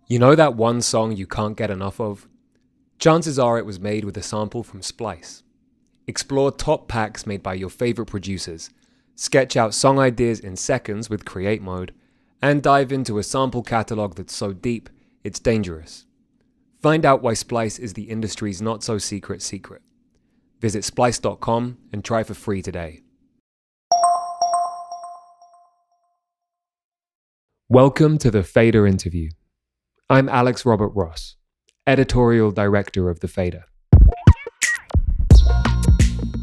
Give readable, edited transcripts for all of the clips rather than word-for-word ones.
You know that one song you can't get enough of? Chances are it was made with a sample from Splice. Explore top packs made by your favorite producers, sketch out song ideas in seconds with Create Mode, and dive into a sample catalog that's so deep, it's dangerous. Find out why Splice is the industry's not-so-secret secret. Visit splice.com and try for free today. Welcome to the Fader interview. I'm Alex Robert Ross, Editorial Director of The Fader.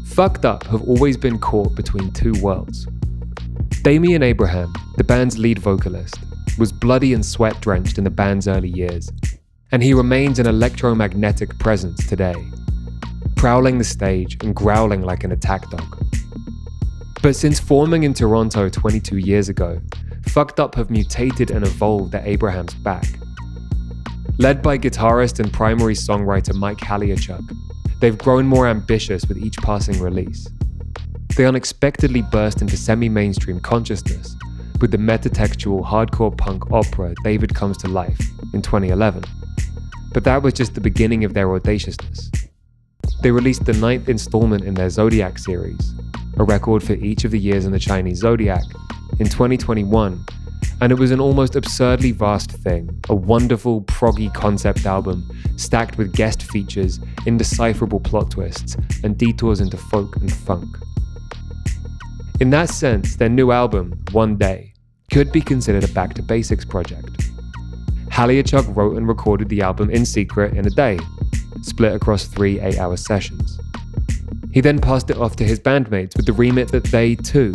Fucked Up have always been caught between two worlds. Damian Abraham, the band's lead vocalist, was bloody and sweat-drenched in the band's early years, and he remains an electromagnetic presence today, prowling the stage and growling like an attack dog. But since forming in Toronto 22 years ago, Fucked Up have mutated and evolved at Abraham's back. Led by guitarist and primary songwriter Mike Haliechuk, they've grown more ambitious with each passing release. They unexpectedly burst into semi-mainstream consciousness with the metatextual hardcore punk opera David Comes to Life in 2011. But that was just the beginning of their audaciousness. They released the 9th installment in their Zodiac series, a record for each of the years in the Chinese Zodiac, in 2021, and it was an almost absurdly vast thing, a wonderful, proggy concept album stacked with guest features, indecipherable plot twists, and detours into folk and funk. In that sense, their new album, One Day, could be considered a back-to-basics project. Haliechuk wrote and recorded the album in secret in a day, split across 3 8-hour sessions. He then passed it off to his bandmates with the remit that they, too,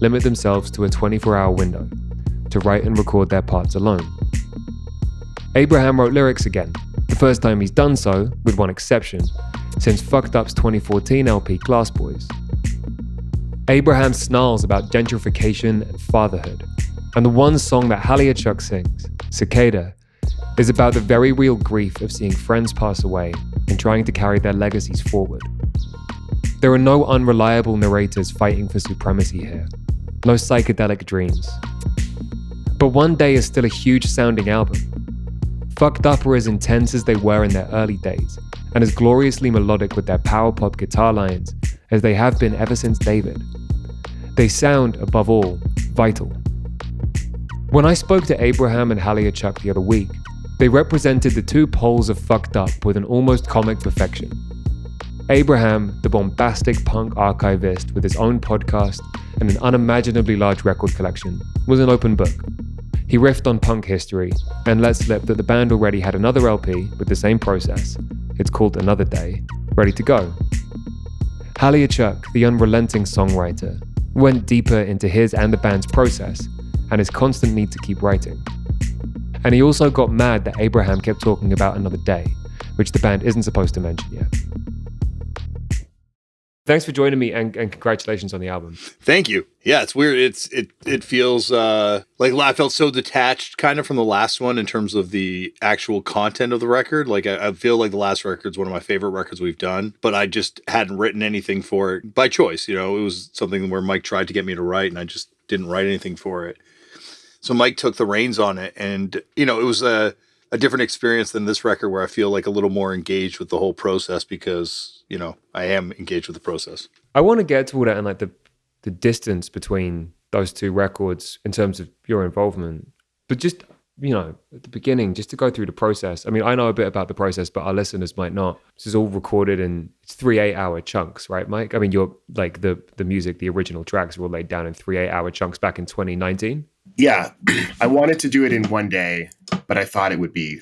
limit themselves to a 24-hour window to write and record their parts alone. Abraham wrote lyrics again, the first time he's done so, with one exception, since Fucked Up's 2014 LP Glass Boys. Abraham snarls about gentrification and fatherhood, and the one song that Haliechuk sings, Cicada, is about the very real grief of seeing friends pass away and trying to carry their legacies forward. There are no unreliable narrators fighting for supremacy here, no psychedelic dreams. But One Day is still a huge sounding album. Fucked Up are as intense as they were in their early days, and as gloriously melodic with their power pop guitar lines as they have been ever since David. They sound, above all, vital. When I spoke to Abraham and Haliechuk the other week, they represented the two poles of Fucked Up with an almost comic perfection. Abraham, the bombastic punk archivist with his own podcast and an unimaginably large record collection, was an open book. He riffed on punk history and let slip that the band already had another LP with the same process, it's called Another Day, ready to go. Haliechuk, the unrelenting songwriter, went deeper into his and the band's process and his constant need to keep writing. And he also got mad that Abraham kept talking about Another Day, which the band isn't supposed to mention yet. Thanks for joining me, and congratulations on the album. Thank you. Yeah, it's weird. It feels like I felt so detached kind of from the last one in terms of the actual content of the record. Like I feel like the last record's one of my favorite records we've done, but I just hadn't written anything for it by choice. You know, it was something where Mike tried to get me to write and I just didn't write anything for it. So Mike took the reins on it, and you know, it was a different experience than this record where I feel like a little more engaged with the whole process because, you know, I am engaged with the process. I want to get to all that and like the distance between those two records in terms of your involvement. But just, you know, at the beginning, just to go through the process. I mean, I know a bit about the process, but our listeners might not. This is all recorded in 3 8-hour chunks, right, Mike? I mean, you're like the music, the original tracks were all laid down in 3 8-hour chunks back in 2019. Yeah, I wanted to do it in one day, but I thought it would be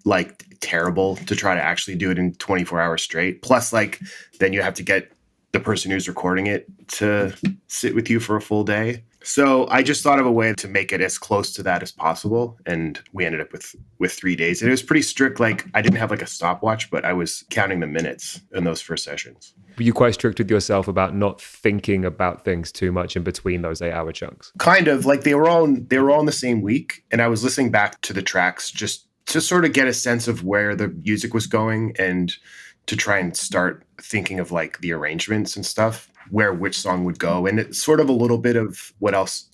like terrible to try to actually do it in 24 hours straight. Plus, like, then you have to get the person who's recording it to sit with you for a full day. So I just thought of a way to make it as close to that as possible. And we ended up with 3 days. And it was pretty strict. Like, I didn't have like a stopwatch, but I was counting the minutes in those first sessions. Were you quite strict with yourself about not thinking about things too much in between those 8-hour chunks? Kind of. Like, they were all in the same week. And I was listening back to the tracks just to sort of get a sense of where the music was going and to try and start thinking of like the arrangements and stuff, where which song would go. And it's sort of a little bit of what else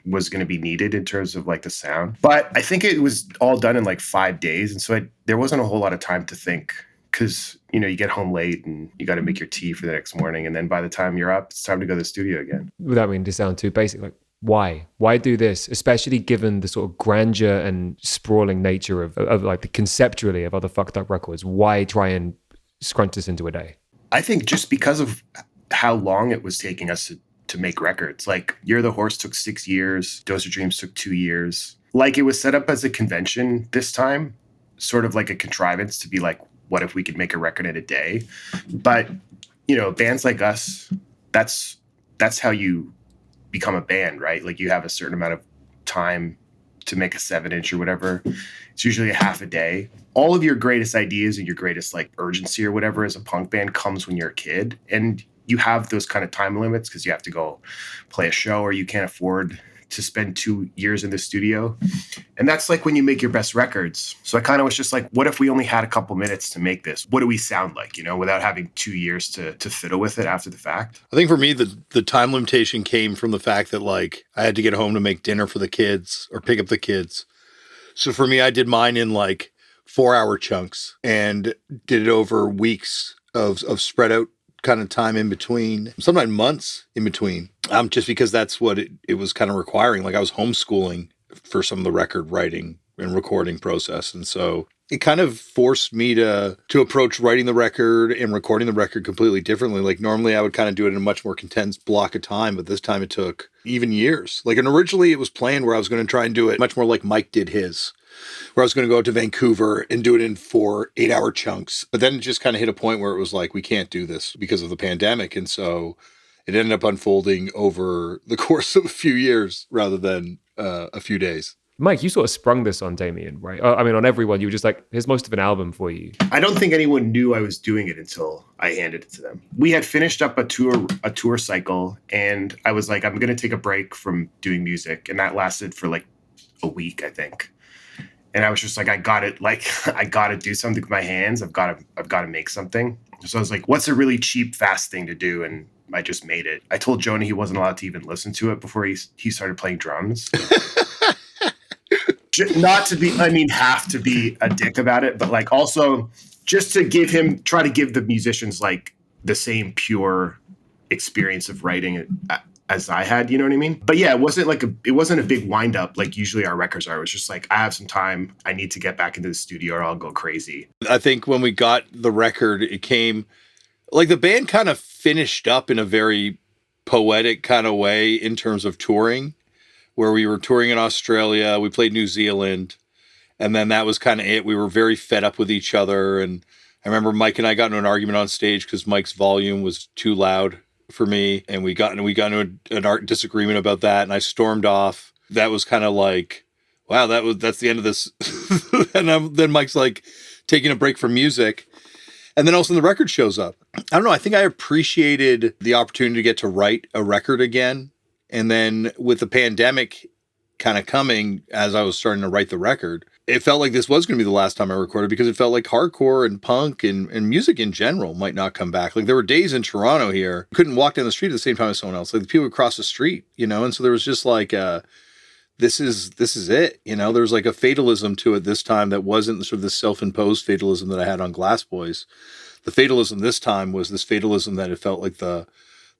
was going to be needed in terms of like the sound. But I think it was all done in like 5 days. And so there wasn't a whole lot of time to think, because, you know, you get home late and you got to make your tea for the next morning. And then by the time you're up, it's time to go to the studio again. Without meaning to sound too basic, like, why do this, especially given the sort of grandeur and sprawling nature of like the conceptually of other fucked up records? Why try and scrunch this into a day? I think just because of how long it was taking us to make records. Like Year of the Horse took 6 years, Dose of Dreams took 2 years. Like it was set up as a convention this time, sort of like a contrivance to be like, what if we could make a record in a day? But, you know, bands like us, that's how you become a band, right? Like you have a certain amount of time to make a 7-inch or whatever. It's usually a half a day. All of your greatest ideas and your greatest like urgency or whatever as a punk band comes when you're a kid. And you have those kind of time limits because you have to go play a show or you can't afford to spend 2 years in the studio. And that's like when you make your best records. So I kind of was just like, what if we only had a couple minutes to make this? What do we sound like, you know, without having 2 years to fiddle with it after the fact? I think for me, the time limitation came from the fact that like I had to get home to make dinner for the kids or pick up the kids. So for me, I did mine in like 4-hour chunks and did it over weeks of spread out kind of time in between, sometimes months in between, just because that's what it was kind of requiring. Like I was homeschooling for some of the record writing and recording process. And so it kind of forced me to approach writing the record and recording the record completely differently. Like normally I would kind of do it in a much more condensed block of time, but this time it took even years. Like, and originally it was planned where I was going to try and do it much more like Mike did his, where I was going to go out to Vancouver and do it in 4 8-hour chunks. But then it just kind of hit a point where it was like, we can't do this because of the pandemic. And so it ended up unfolding over the course of a few years rather than a few days. Mike, you sort of sprung this on Damian, right? I mean, on everyone. You were just like, here's most of an album for you. I don't think anyone knew I was doing it until I handed it to them. We had finished up a tour cycle, and I was like, I'm going to take a break from doing music. And that lasted for like a week, I think. And I was just like, I got to do something with my hands. I've got to make something. So I was like, what's a really cheap, fast thing to do? And I just made it. I told Jonah he wasn't allowed to even listen to it before he started playing drums. Not to be, I mean, have to be a dick about it, but like also just to try to give the musicians like the same pure experience of writing as I had, you know what I mean? But yeah, it wasn't a big wind up like usually our records are. It was just like, I have some time. I need to get back into the studio or I'll go crazy. I think when we got the record, it came like the band kind of finished up in a very poetic kind of way in terms of touring, where we were touring in Australia. We played New Zealand. And then that was kind of it. We were very fed up with each other. And I remember Mike and I got into an argument on stage because Mike's volume was too loud for me. And we got into an art disagreement about that. And I stormed off. That was kind of like, wow, that's the end of this. And then Mike's like taking a break from music. And then all of a sudden the record shows up. I don't know. I think I appreciated the opportunity to get to write a record again. And then with the pandemic kind of coming as I was starting to write the record, it felt like this was going to be the last time I recorded because it felt like hardcore and punk and music in general might not come back. Like there were days in Toronto here, couldn't walk down the street at the same time as someone else. Like the people would cross the street, you know? And so there was just like, this is it, you know? There was like a fatalism to it this time that wasn't sort of the self-imposed fatalism that I had on Glass Boys. The fatalism this time was this fatalism that it felt like the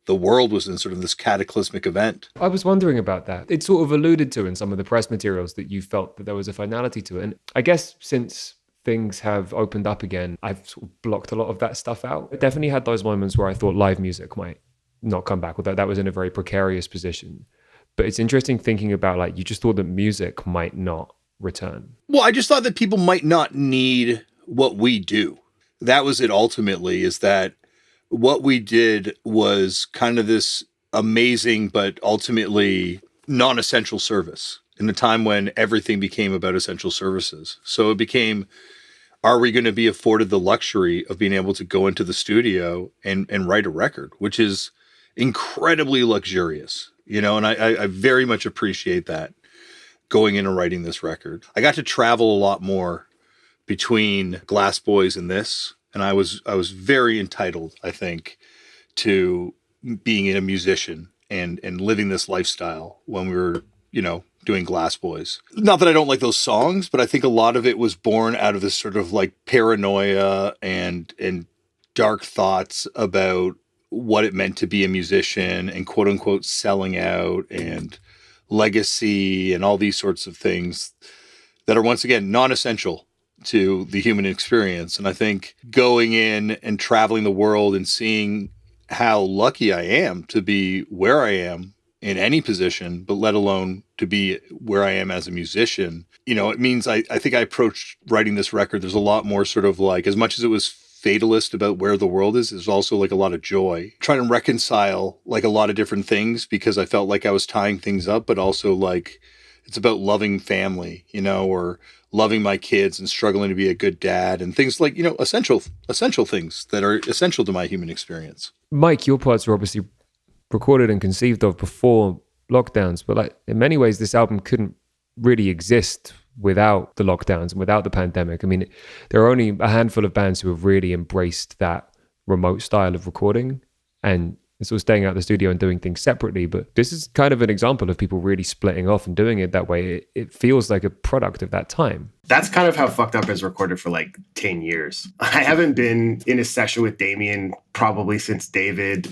world was in sort of this cataclysmic event. I was wondering about that. It's sort of alluded to in some of the press materials that you felt that there was a finality to it. And I guess since things have opened up again, I've sort of blocked a lot of that stuff out. I definitely had those moments where I thought live music might not come back, although that was in a very precarious position. But it's interesting thinking about like, you just thought that music might not return. Well, I just thought that people might not need what we do. That was it ultimately, is that what we did was kind of this amazing, but ultimately non-essential service in a time when everything became about essential services. So it became, are we going to be afforded the luxury of being able to go into the studio and write a record, which is incredibly luxurious, you know, and I very much appreciate that going in and writing this record. I got to travel a lot more between Glass Boys and this. And I was very entitled, I think, to being a musician and living this lifestyle when we were, doing Glass Boys. Not that I don't like those songs, but I think a lot of it was born out of this sort of like paranoia and dark thoughts about what it meant to be a musician and quote unquote selling out and legacy and all these sorts of things that are once again non-essential to the human experience. And I think going in and traveling the world and seeing how lucky I am to be where I am in any position, but let alone to be where I am as a musician, it means I think I approached writing this record. There's a lot more sort of like, as much as it was fatalist about where the world is, there's also like a lot of joy. Trying to reconcile like a lot of different things because I felt like I was tying things up, but also like it's about loving family, or loving my kids and struggling to be a good dad and things like, essential things that are essential to my human experience. Mike, your parts were obviously recorded and conceived of before lockdowns, but like in many ways, this album couldn't really exist without the lockdowns and without the pandemic. I mean, there are only a handful of bands who have really embraced that remote style of recording and sort of staying out of the studio and doing things separately. But this is kind of an example of people really splitting off and doing it that way. It feels like a product of that time. That's kind of how Fucked Up has recorded for like 10 years. I haven't been in a session with Damian probably since David.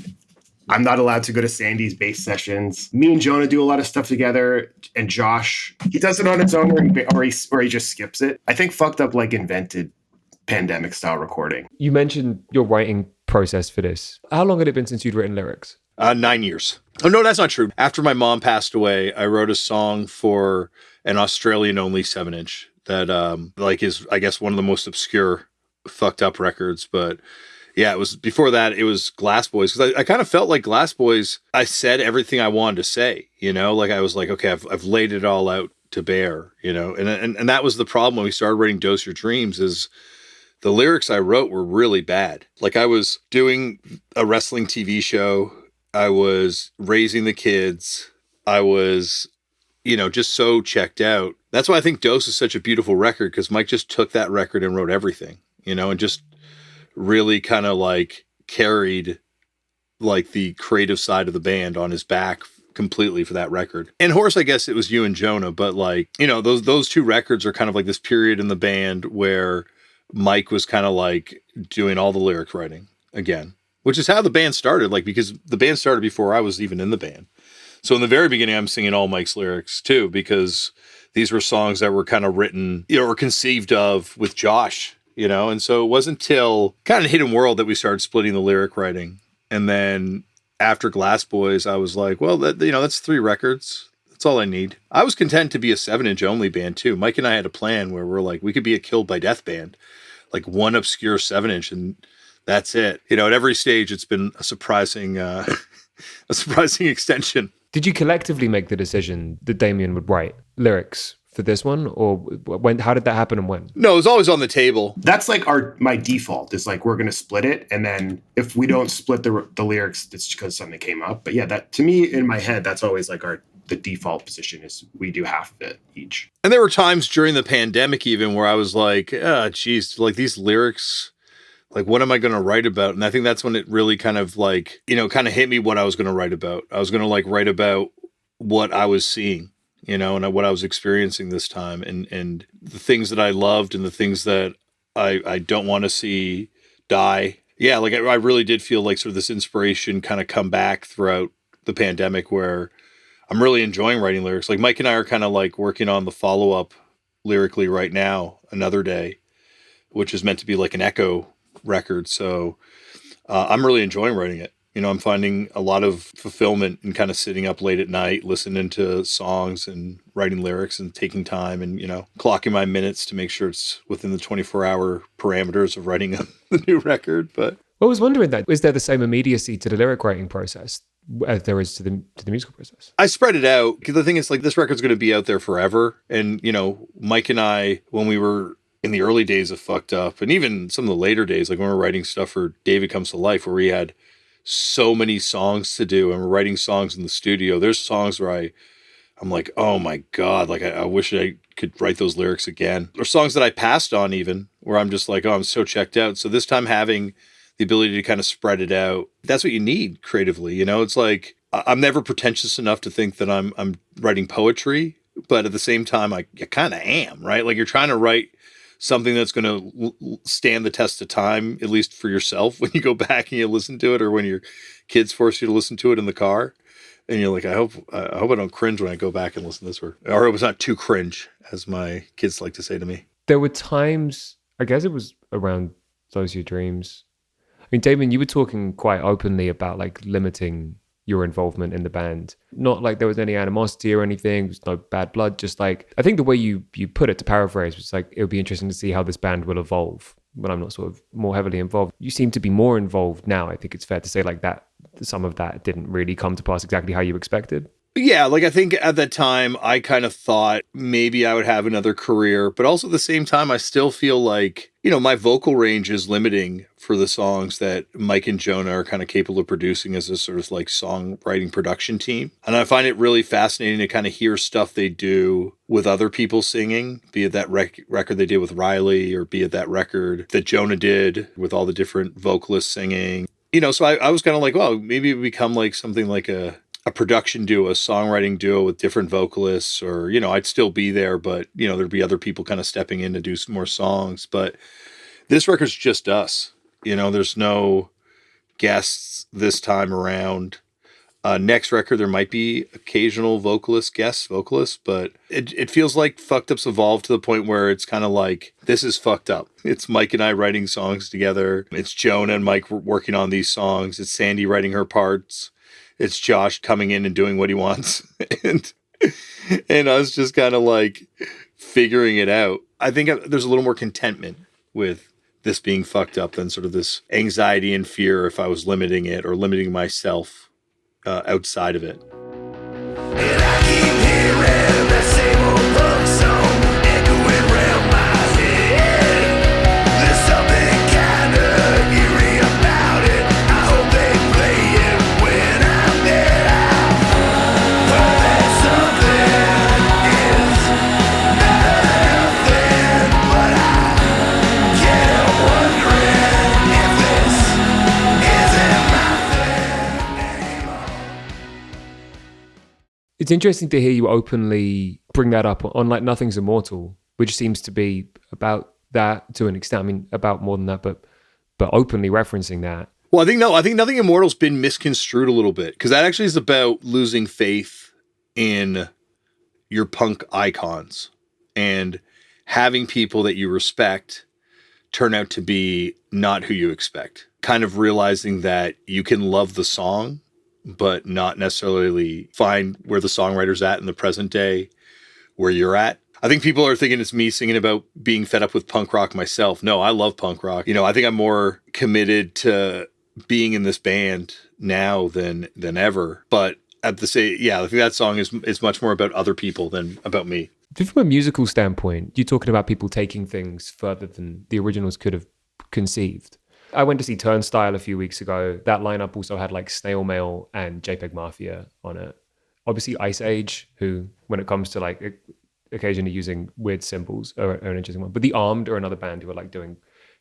I'm not allowed to go to Sandy's bass sessions. Me and Jonah do a lot of stuff together, and Josh, he does it on his own or he just skips it. I think Fucked Up like invented pandemic style recording. You mentioned your writing process for this. How long had it been since you'd written lyrics? 9 years. Oh, no, that's not true. After my mom passed away, I wrote a song for an Australian-only 7-inch that is, I guess, one of the most obscure Fucked Up records. But yeah, it was before that, it was Glass Boys. Because I kind of felt like Glass Boys, I said everything I wanted to say, Like I was like, okay, I've laid it all out to bear, And that was the problem when we started writing Dose Your Dreams is the lyrics I wrote were really bad. Like I was doing a wrestling TV show. I was raising the kids. I was, just so checked out. That's why I think Dose is such a beautiful record, because Mike just took that record and wrote everything, and just really kind of like carried like the creative side of the band on his back completely for that record. And Horse, I guess it was you and Jonah, but like, those two records are kind of like this period in the band where Mike was kind of like doing all the lyric writing again, which is how the band started, like, because the band started before I was even in the band. So in the very beginning, I'm singing all Mike's lyrics too, because these were songs that were kind of written, or conceived of with Josh, and so it wasn't until kind of Hidden World that we started splitting the lyric writing. And then after Glass Boys, I was like, well, that's 3 records. That's all I need. I was content to be a 7-inch only band too. Mike and I had a plan where we're like, we could be a Killed by Death band, like one obscure 7-inch, and that's it. At every stage, it's been a surprising extension. Did you collectively make the decision that Damian would write lyrics for this one, or when? How did that happen and when? No, it was always on the table. That's like my default is like, we're going to split it. And then if we don't split the lyrics, it's because something came up. But yeah, that to me in my head, that's always like the default position is we do half of it each. And there were times during the pandemic even where I was like, geez, like these lyrics, like, what am I going to write about? And I think that's when it really kind of like, kind of hit me what I was going to write about. I was going to like write about what I was seeing, and what I was experiencing this time, and the things that I loved and the things that I don't want to see die. Yeah, like I really did feel like sort of this inspiration kind of come back throughout the pandemic, where I'm really enjoying writing lyrics. Like Mike and I are kind of like working on the follow-up lyrically right now, Another Day, which is meant to be like an echo record. So I'm really enjoying writing it. I'm finding a lot of fulfillment in kind of sitting up late at night, listening to songs and writing lyrics and taking time and, clocking my minutes to make sure it's within the 24-hour parameters of writing the new record. But I was wondering that, is there the same immediacy to the lyric writing process as there is to the musical process? I spread it out because the thing is, like, this record's going to be out there forever. And, Mike and I, when we were in the early days of Fucked Up, and even some of the later days, like when we were writing stuff for David Comes to Life, where we had so many songs to do and we're writing songs in the studio. There's songs where I'm like, oh my God, like I wish I could write those lyrics again. Or songs that I passed on even, where I'm just like, oh, I'm so checked out. So this time having the ability to kind of spread it out, that's what you need creatively. It's like, I'm never pretentious enough to think that I'm writing poetry, but at the same time, I kind of am, right? Like you're trying to write something that's going to stand the test of time, at least for yourself when you go back and you listen to it, or when your kids force you to listen to it in the car. And you're like, I hope I don't cringe when I go back and listen to this, or it was not too cringe, as my kids like to say to me. There were times, I guess it was around Those Your Dreams. I mean, Damon, you were talking quite openly about like limiting your involvement in the band. Not like there was any animosity or anything, there's no bad blood, just like, I think the way you put it, to paraphrase, was like, it would be interesting to see how this band will evolve when I'm not sort of more heavily involved. You seem to be more involved now. I think it's fair to say like that some of that didn't really come to pass exactly how you expected. Yeah, like I think at that time I kind of thought maybe I would have another career, but also at the same time I still feel like, my vocal range is limiting for the songs that Mike and Jonah are kind of capable of producing as a sort of like songwriting production team. And I find it really fascinating to kind of hear stuff they do with other people singing, be it that record they did with Riley, or be it that record that Jonah did with all the different vocalists singing. So I was kind of like, well, maybe it would become like something like a production duo, a songwriting duo with different vocalists, or, I'd still be there, but, there'd be other people kind of stepping in to do some more songs. But this record's just us, there's no guests this time around. Next record, there might be occasional guest vocalists, but it feels like Fucked Up's evolved to the point where it's kind of like, this is Fucked Up. It's Mike and I writing songs together. It's Jonah and Mike working on these songs. It's Sandy writing her parts. It's Josh coming in and doing what he wants. and I was just kind of like figuring it out. I think there's a little more contentment with this being Fucked Up than sort of this anxiety and fear if I was limiting it or limiting myself outside of it. And I keep hearing the same old love song echoing around my head. There's something kind of eerie about it. I hope they play it when I'm there. But that something is nothing. But I kept wondering if this isn't my thing anymore. It's interesting to hear you openly bring that up on like Nothing's Immortal, which seems to be about that to an extent. I mean, about more than that, but openly referencing that. Well, I think Nothing Immortal's been misconstrued a little bit, because that actually is about losing faith in your punk icons and having people that you respect turn out to be not who you expect. Kind of realizing that you can love the song, but not necessarily find where the songwriter's at in the present day, where you're at. I think people are thinking it's me singing about being fed up with punk rock myself. No, I love punk rock. I think I'm more committed to being in this band now than ever. But at the same, I think that song is much more about other people than about me. From a musical standpoint, you're talking about people taking things further than the originals could have conceived. I went to see Turnstile a few weeks ago. That lineup also had like Snail Mail and JPEG Mafia on it. Obviously Ice Age, who, when it comes to like occasionally using weird symbols, are an interesting one. But The Armed are another band who are like doing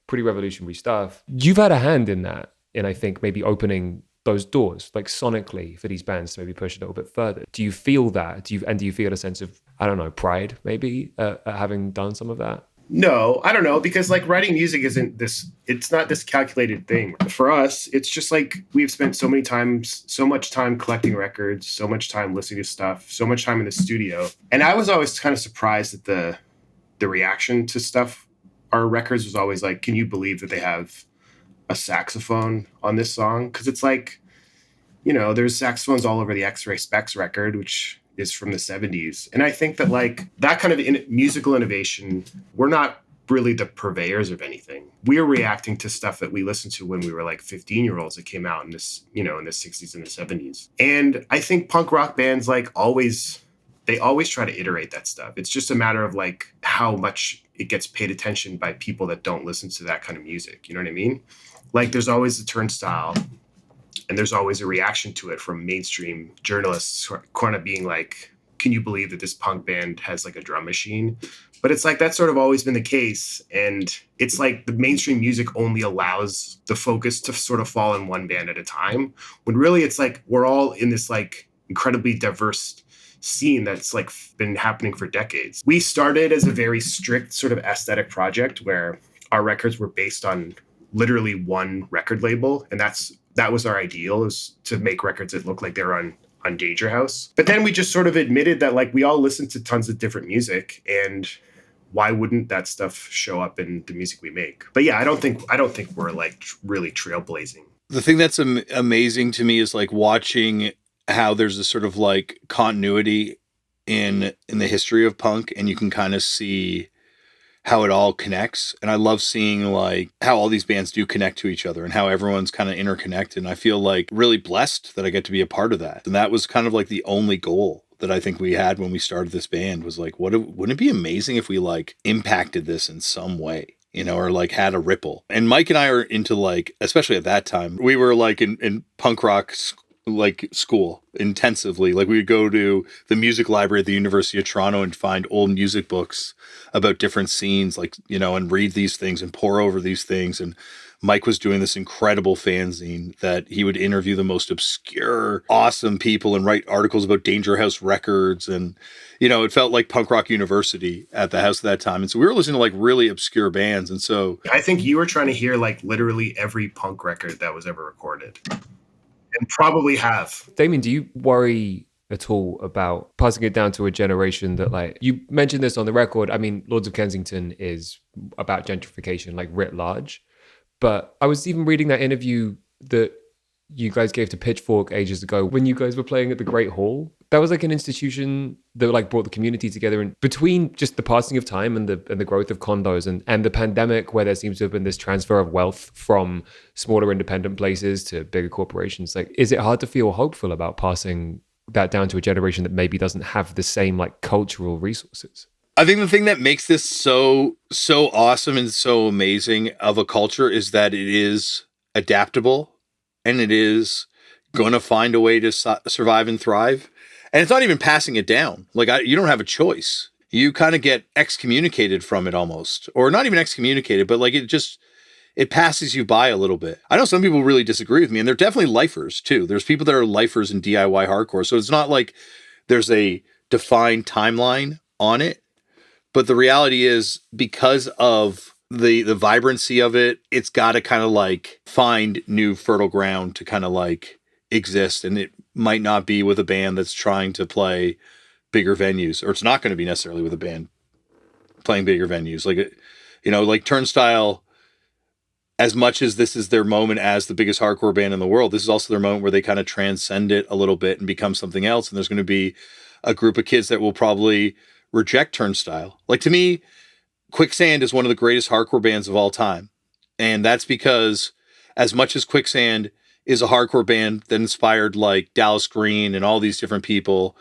pretty revolutionary stuff. You've had a hand in that, and I think maybe opening those doors, like sonically, for these bands to maybe push a little bit further. Do you feel that? Do you feel a sense of, I don't know, pride maybe at having done some of that? No, I don't know, because like writing music it's not this calculated thing. For us, it's just like we've spent so much time collecting records, so much time listening to stuff, so much time in the studio. And I was always kind of surprised at the reaction to stuff. Our records was always like, can you believe that they have a saxophone on this song? Because it's like, there's saxophones all over the X-Ray Specs record, which is from the 70s. And I think that like that kind of musical innovation, we're not really the purveyors of anything. We're reacting to stuff that we listened to when we were like 15-year-olds that came out in this, in the 60s and the 70s. And I think punk rock bands they always try to iterate that stuff. It's just a matter of like how much it gets paid attention by people that don't listen to that kind of music. You know what I mean? Like there's always the Turnstile, and there's always a reaction to it from mainstream journalists kind of being like, can you believe that this punk band has like a drum machine? But it's like that's sort of always been the case. And it's like the mainstream music only allows the focus to sort of fall in one band at a time, when really it's like we're all in this like incredibly diverse scene that's like been happening for decades. We started as a very strict sort of aesthetic project where our records were based on literally one record label, and that was our ideal, is to make records that look like they're on Danger House. But then we just sort of admitted that like we all listen to tons of different music, and why wouldn't that stuff show up in the music we make? But yeah, I don't think we're like really trailblazing. The thing that's amazing to me is like watching how there's a sort of like continuity in the history of punk, and you can kind of see how it all connects. And I love seeing like how all these bands do connect to each other and how everyone's kind of interconnected. And I feel like really blessed that I get to be a part of that. And that was kind of like the only goal that I think we had when we started this band, was like, wouldn't it be amazing if we like impacted this in some way? Or like had a ripple. And Mike and I are into like, especially at that time, we were like in punk rock like school intensively. Like we would go to the music library at the University of Toronto and find old music books about different scenes, like, and read these things and pore over these things. And Mike was doing this incredible fanzine that he would interview the most obscure, awesome people and write articles about Danger House records. And, it felt like punk rock university at the house at that time. And so we were listening to like really obscure bands. And so I think you were trying to hear like literally every punk record that was ever recorded. And probably have. Damian, do you worry at all about passing it down to a generation that, like, you mentioned this on the record? I mean, Lords of Kensington is about gentrification, like, writ large. But I was even reading that interview that you guys gave to Pitchfork ages ago when you guys were playing at the Great Hall. That was like an institution that like brought the community together, and between just the passing of time and the growth of condos and the pandemic, where there seems to have been this transfer of wealth from smaller independent places to bigger corporations. Like, is it hard to feel hopeful about passing that down to a generation that maybe doesn't have the same like cultural resources? I think the thing that makes this so awesome and so amazing of a culture is that it is adaptable, and it is going to find a way to survive and thrive. And it's not even passing it down. Like, you don't have a choice. You kind of get excommunicated from it almost, or not even excommunicated, but like it passes you by a little bit. I know some people really disagree with me, and they're definitely lifers too. There's people that are lifers in DIY hardcore. So it's not like there's a defined timeline on it. But the reality is, because of the vibrancy of it, it's got to kind of like find new fertile ground to kind of like exist. And it might not be with a band that's trying to play bigger venues, or it's not going to be necessarily with a band playing bigger venues. Like, like Turnstile, as much as this is their moment as the biggest hardcore band in the world, this is also their moment where they kind of transcend it a little bit and become something else. And there's going to be a group of kids that will probably reject Turnstile. Like, to me, Quicksand is one of the greatest hardcore bands of all time. And that's because as much as Quicksand is a hardcore band that inspired like Dallas Green and all these different people,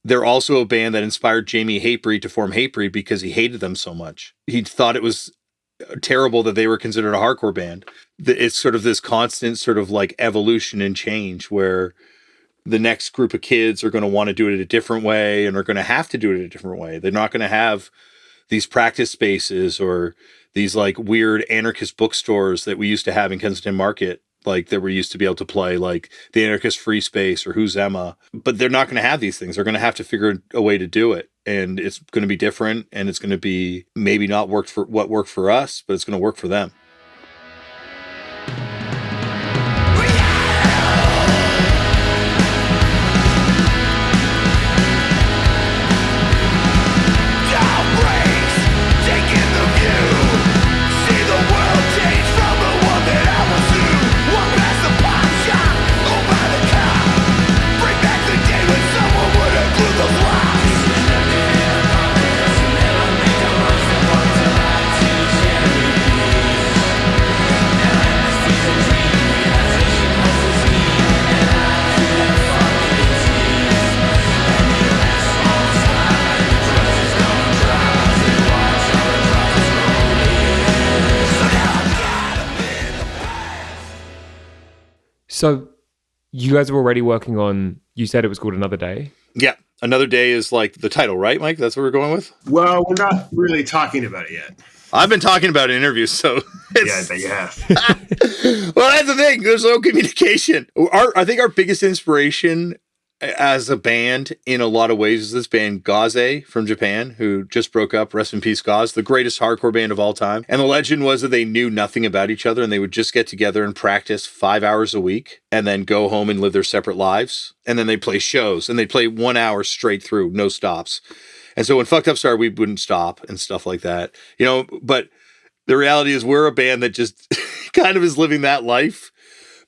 they're also a band that inspired Jamie Hatebreed to form Hatebreed because he hated them so much. He thought it was terrible that they were considered a hardcore band. It's sort of this constant sort of like evolution and change where the next group of kids are going to want to do it a different way and are going to have to do it a different way. They're not going to have these practice spaces or these like weird anarchist bookstores that we used to have in Kensington Market, like that we used to be able to play, like the Anarchist Free Space or Who's Emma. But they're not going to have these things. They're going to have to figure a way to do it. And it's going to be different, and it's going to be maybe not worked for what worked for us, but it's going to work for them. So you guys were already working on, you said it was called Another Day? Yeah. Another Day is like the title, right, Mike? That's what we're going with? Well, we're not really talking about it yet. I've been talking about it in interviews, so Yeah, I bet you have. well, that's the thing. There's no communication. I think our biggest inspiration as a band in a lot of ways is this band Gaze from Japan, who just broke up. Rest in peace, Gaze, the greatest hardcore band of all time. And the legend was that they knew nothing about each other and they would just get together and practice 5 hours a week and then go home and live their separate lives. And then they'd play shows and they'd play 1 hour straight through, no stops. And so when Fucked Up started, we wouldn't stop and stuff like that, you know, but the reality is we're a band that just kind of is living that life,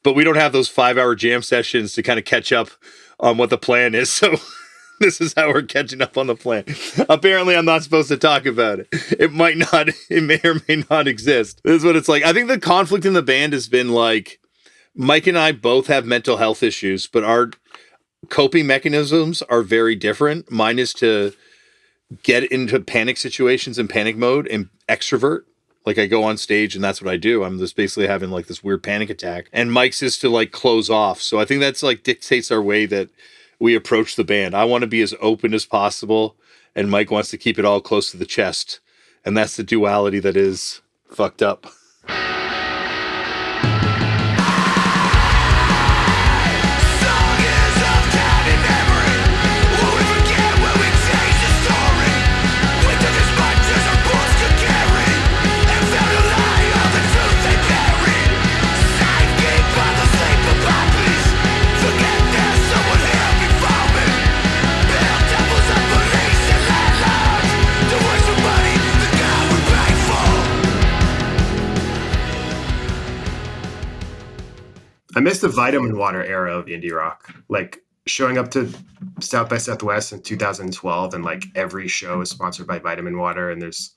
but we don't have those 5 hour jam sessions to kind of catch up on what the plan is. So this is how we're catching up on the plan. Apparently I'm not supposed to talk about it. It may or may not exist. This is what it's like. I think the conflict in the band has been like, Mike and I both have mental health issues, but our coping mechanisms are very different. Mine is to get into panic situations and panic mode and extrovert. Like I go on stage and that's what I do. I'm just basically having like this weird panic attack. And Mike's is to like close off. So I think that's like dictates our way that we approach the band. I want to be as open as possible. And Mike wants to keep it all close to the chest. And that's the duality that is Fucked Up. I miss the Vitamin Water era of indie rock. Like showing up to South by Southwest in 2012 and like every show is sponsored by Vitamin Water and there's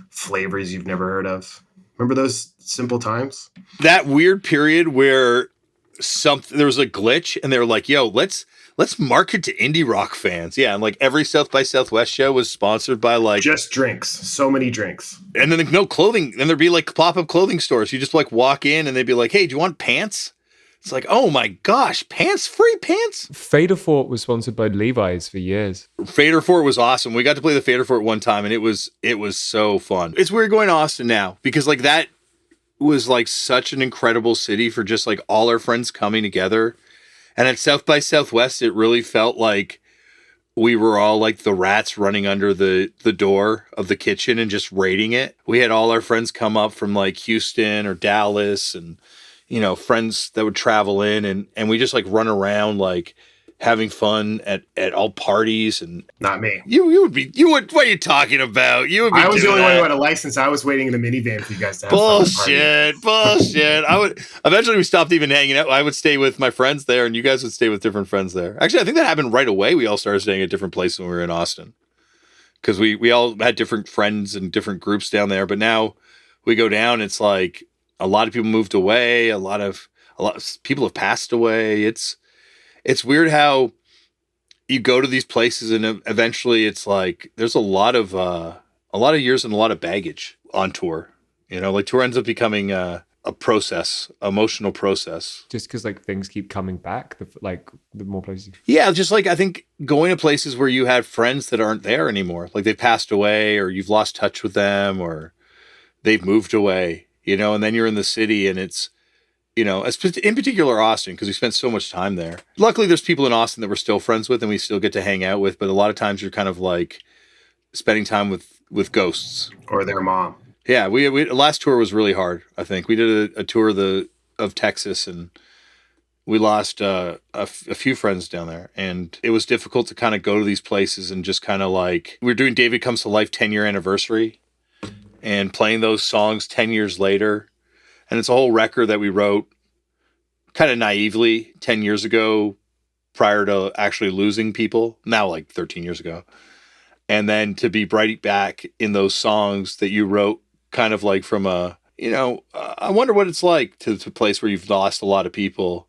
flavors you've never heard of. Remember those simple times? That weird period where there was a glitch and they were like, yo, let's market to indie rock fans. Yeah. And like every South by Southwest show was sponsored by like just drinks. So many drinks. And then no clothing. And there'd be like pop-up clothing stores. You just like walk in and they'd be like, hey, do you want pants? It's like, oh my gosh, pants, free pants. Fader Fort was sponsored by Levi's for years. Fader Fort was awesome. We got to play the Fader Fort one time and it was so fun. It's weird going to Austin now because like that was like such an incredible city for just like all our friends coming together. And at South by Southwest, it really felt like we were all like the rats running under the door of the kitchen and just raiding it. We had all our friends come up from like Houston or Dallas and, you know, friends that would travel in and we just like run around like having fun at all parties. And not me. You would, what are you talking about? You would be I was the only one who had that. a license. I was waiting in the minivan for you guys to have Bullshit. Eventually we stopped even hanging out. I would stay with my friends there and you guys would stay with different friends there. Actually, I think that happened right away. We all started staying at different places when we were in Austin because we all had different friends and different groups down there. But now we go down, it's like a lot of people moved away. A lot of people have passed away. It's weird how you go to these places and eventually it's like there's a lot of years and a lot of baggage on tour. You know, like tour ends up becoming a process, emotional process. Just because like things keep coming back, the more places. Yeah, just like I think going to places where you had friends that aren't there anymore, like they've passed away or you've lost touch with them or they've moved away. You know, and then you're in the city and it's, you know, in particular Austin, because we spent so much time there. Luckily, there's people in Austin that we're still friends with and we still get to hang out with. But a lot of times you're kind of like spending time with ghosts. Or their mom. Yeah, we last tour was really hard, I think. We did a tour of Texas and we lost a few friends down there. And it was difficult to kind of go to these places and just kind of like, we were doing David Comes to Life 10-year anniversary. And playing those songs 10 years later. And it's a whole record that we wrote kind of naively 10 years ago prior to actually losing people. Now like 13 years ago. And then to be right back in those songs that you wrote kind of like from a, you know, I wonder what it's like to a place where you've lost a lot of people.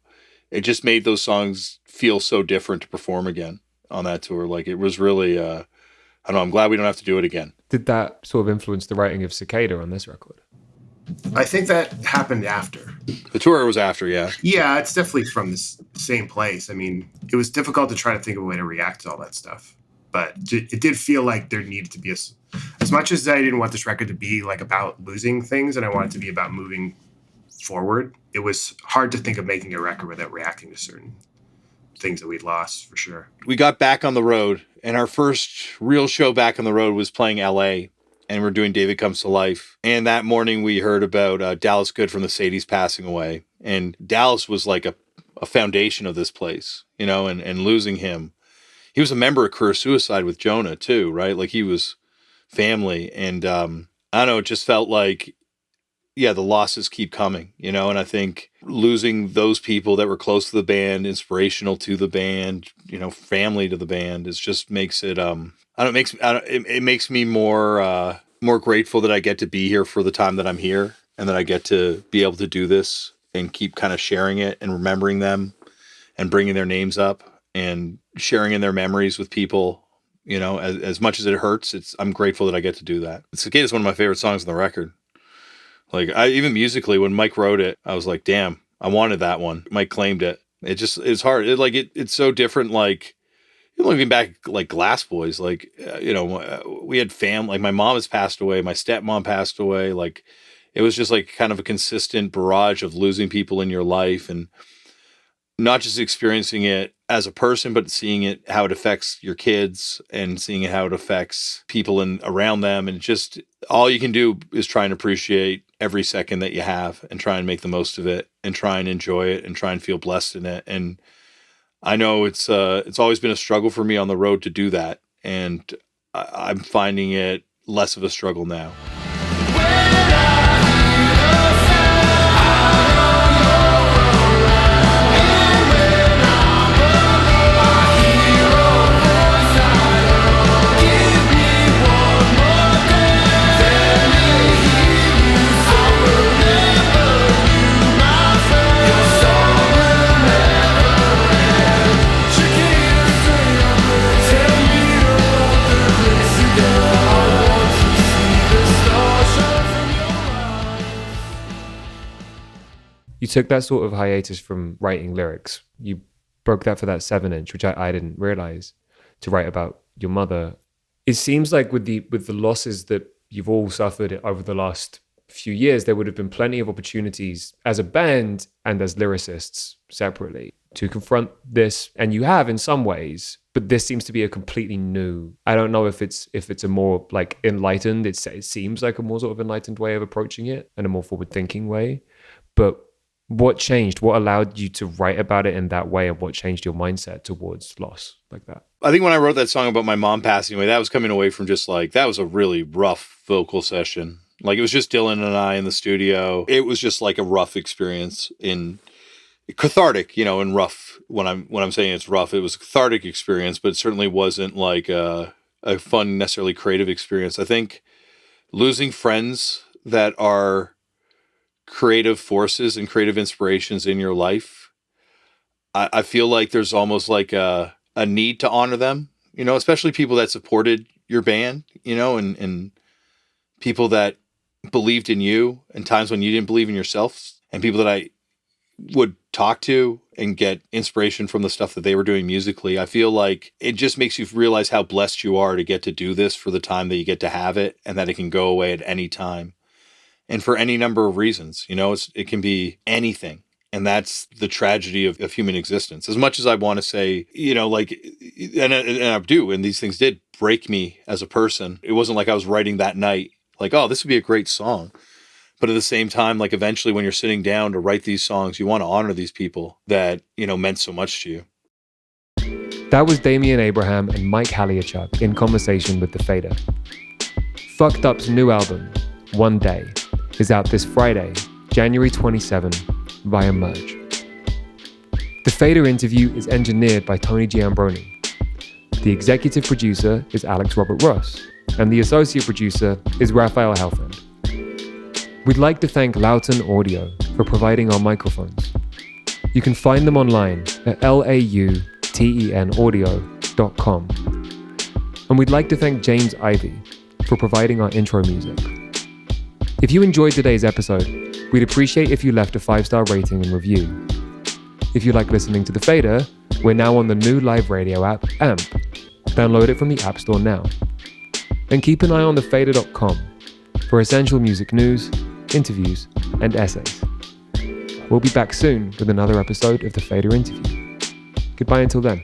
It just made those songs feel so different to perform again on that tour. Like it was really, I don't know, I'm glad we don't have to do it again. Did that sort of influence the writing of Cicada on this record? I think that happened after. The tour was after, yeah. Yeah, it's definitely from the same place. I mean, it was difficult to try to think of a way to react to all that stuff. But it did feel like there needed to be as much as I didn't want this record to be like about losing things and I wanted it to be about moving forward, it was hard to think of making a record without reacting to certain things that we'd lost, for sure. We got back on the road, and our first real show back on the road was playing LA, and we're doing David Comes to Life. And that morning we heard about Dallas Good from the Sadies passing away. And Dallas was like a foundation of this place, you know, and losing him. He was a member of Career Suicide with Jonah too, right? Like he was family. And I don't know, it just felt like, yeah, the losses keep coming, you know, and I think losing those people that were close to the band, inspirational to the band, you know, family to the band, is just makes it, it makes me more grateful that I get to be here for the time that I'm here and that I get to be able to do this and keep kind of sharing it and remembering them and bringing their names up and sharing in their memories with people, you know, as much as it hurts, I'm grateful that I get to do that. Cicada is one of my favorite songs on the record. Like even musically, when Mike wrote it, I was like, damn, I wanted that one. Mike claimed it. It's hard. It's so different. Like, looking back, like Glass Boys, like, you know, we had like my mom has passed away. My stepmom passed away. Like, it was just like kind of a consistent barrage of losing people in your life and not just experiencing it as a person, but seeing it, how it affects your kids and seeing how it affects people around them. And just all you can do is try and appreciate every second that you have and try and make the most of it and try and enjoy it and try and feel blessed in it. And I know it's always been a struggle for me on the road to do that. And I'm finding it less of a struggle now. You took that sort of hiatus from writing lyrics. You broke that for that 7-inch, which I didn't realize, to write about your mother. It seems like with the losses that you've all suffered over the last few years, there would have been plenty of opportunities as a band and as lyricists separately to confront this, and you have in some ways. But this seems to be a completely new. I don't know if it's a more like enlightened. It seems like a more sort of enlightened way of approaching it and a more forward-thinking way. But what changed? What allowed you to write about it in that way, and what changed your mindset towards loss like that? I think when I wrote that song about my mom passing away, that was coming away from just like, that was a really rough vocal session. Like it was just Dylan and I in the studio. It was just like a rough experience, in cathartic, you know, and rough. When I'm saying it's rough, it was a cathartic experience, but it certainly wasn't like a fun, necessarily creative experience. I think losing friends that are creative forces and creative inspirations in your life, I feel like there's almost like a need to honor them, you know, especially people that supported your band, you know, and people that believed in you in times when you didn't believe in yourself, and people that I would talk to and get inspiration from the stuff that they were doing musically. I feel like it just makes you realize how blessed you are to get to do this for the time that you get to have it, and that it can go away at any time. And for any number of reasons, you know, it can be anything. And that's the tragedy of human existence. As much as I want to say, you know, like, and I do, and these things did break me as a person. It wasn't like I was writing that night, like, oh, this would be a great song. But at the same time, like eventually when you're sitting down to write these songs, you want to honor these people that, you know, meant so much to you. That was Damian Abraham and Mike Haliechuk in conversation with The Fader. Fucked Up's new album, One Day, is out this Friday, January 27, via Merge. The Fader interview is engineered by Tony Giambroni. The executive producer is Alex Robert Ross, and the associate producer is Raphael Helfand. We'd like to thank Loughton Audio for providing our microphones. You can find them online at lautenaudio.com. And we'd like to thank James Ivey for providing our intro music. If you enjoyed today's episode, we'd appreciate if you left a 5-star rating and review. If you like listening to The Fader, we're now on the new live radio app, AMP. Download it from the App Store now. And keep an eye on thefader.com for essential music news, interviews, and essays. We'll be back soon with another episode of The Fader Interview. Goodbye until then.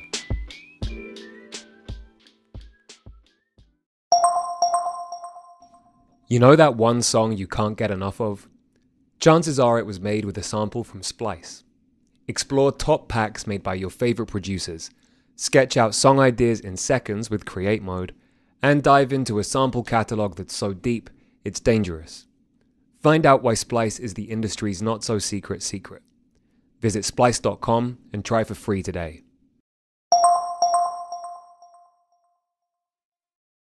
You know that one song you can't get enough of? Chances are it was made with a sample from Splice. Explore top packs made by your favorite producers, sketch out song ideas in seconds with Create Mode, and dive into a sample catalog that's so deep, it's dangerous. Find out why Splice is the industry's not-so-secret secret. Visit splice.com and try for free today.